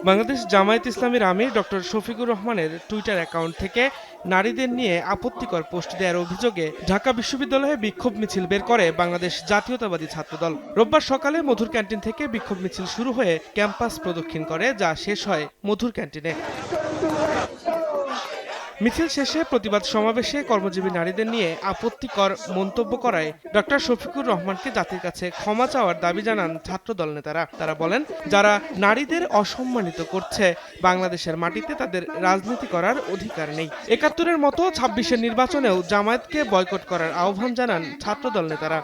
বাংলাদেশ জামায়াত ইসলামীর আমির ডক্টর শফিকুর রহমানের Twitter account থেকে নারীদের নিয়ে আপত্তিকর পোস্ট দেওয়ার অভিযোগে ঢাকা বিশ্ববিদ্যালয়ে বিক্ষোভ মিছিল বের করে বাংলাদেশ জাতীয়তাবাদী ছাত্রদল। রোববার সকালে মধুর ক্যান্টিন থেকে বিক্ষোভ মিছিল শুরু হয়ে ক্যাম্পাস প্রদক্ষিণ করে, যা শেষ হয় মধুর ক্যান্টিনে। মিছিল শেষে প্রতিবাদ সমাবেশে কর্মজীবী নারীদের নিয়ে আপত্তিকর মন্তব্য করায় ডক্টর শফিকুর রহমানকে জাতির কাছে ক্ষমা চাওয়ার দাবি জানান ছাত্রদল নেতারা। তারা বলেন, যারা নারীদের অসম্মানিত করছে, বাংলাদেশের মাটিতে তাদের রাজনীতি করার অধিকার নেই। ৭১-এর মতো ২৬-এর নির্বাচনেও জামায়াতকে বয়কট করার আহ্বান জানান ছাত্রদল নেতারা।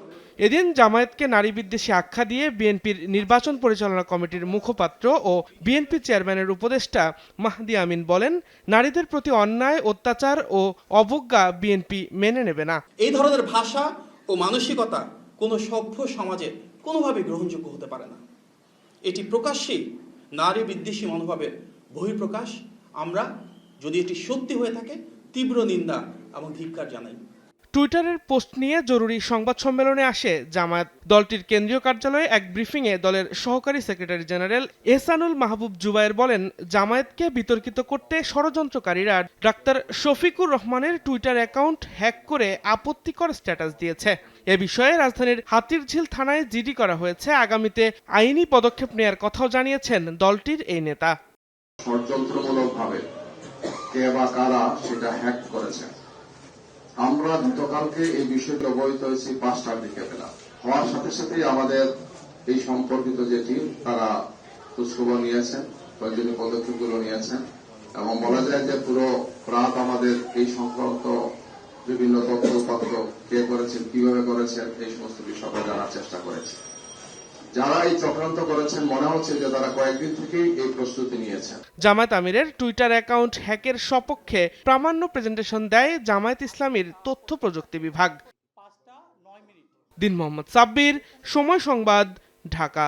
এদিন জামায়াতকে নারী বিদ্বেষী আখ্যা দিয়ে বিএনপির নির্বাচন পরিচালনা কমিটির মুখপাত্র ও বিএনপি চেয়ারম্যানের উপদেষ্টা মাহদি আমিন বলেন, নারীদের প্রতি অন্যায়, অত্যাচার ও অবজ্ঞা বিএনপি মেনে নেবে না। এই ধরনের ভাষা ও মানসিকতা কোনো সভ্য সমাজে কোনোভাবে গ্রহণযোগ্য হতে পারে না। এটি প্রকাশ্যেই নারী বিদ্বেষী মনোভাবের বহিঃপ্রকাশ। আমরা যদি এটি সত্যি হয়ে থাকে, তীব্র নিন্দা এবং ধিক্কার জানাই। টুইটারের পোস্ট নিয়ে জরুরি সংবাদ সম্মেলনে আসে জামায়াত। দলটির কেন্দ্রীয় কার্যালয়ে এক ব্রিফিংয়ে দলের সহকারী সেক্রেটারি জেনারেল এহসানুল মাহবুব জুবায়ের বলেন, জামায়াতকে বিতর্কিত করতে ষড়যন্ত্রকারীরা ডাক্তার শফিকুর রহমানের টুইটার অ্যাকাউন্ট হ্যাক করে আপত্তিকর স্ট্যাটাস দিয়েছে। এ বিষয়ে রাজধানীর হাতিরঝিল থানায় জিডি করা হয়েছে। আগামীতে আইনি পদক্ষেপ নেয়ার কথাও জানিয়েছেন দলটির এই নেতা। ষড়যন্ত্রমূলকভাবে কে বা কারা সেটা হ্যাক করেছে। আমরা গতকালকে এই বিষয়টি অবহিত হয়েছি ৫টার দিকে বেলা। হওয়ার সাথে সাথেই আমাদের এই সম্পর্কিত যে টিম, তারা খোঁজখবর নিয়েছেন, প্রয়োজনীয় পদক্ষেপগুলো নিয়েছেন এবং বলা যায় যে পুরো রাত আমাদের এই সংক্রান্ত বিভিন্ন তথ্য কে করেছেন, কিভাবে করেছেন, এই সমস্ত বিষয় জানার চেষ্টা করেছে। যারা এই চক্রান্ত করেছেন, মনে হচ্ছে যে তারা কয়েকদিন থেকেই এই প্রস্তুতি নিয়েছেন। জামায়াত আমিরের টুইটার অ্যাকাউন্ট হ্যাকের সপক্ষে প্রামাণ্য প্রেজেন্টেশন দেয় জামায়াত ইসলামীর তথ্য প্রযুক্তি বিভাগ। দিন মোহাম্মদ সাব্বির, সময় সংবাদ, ঢাকা।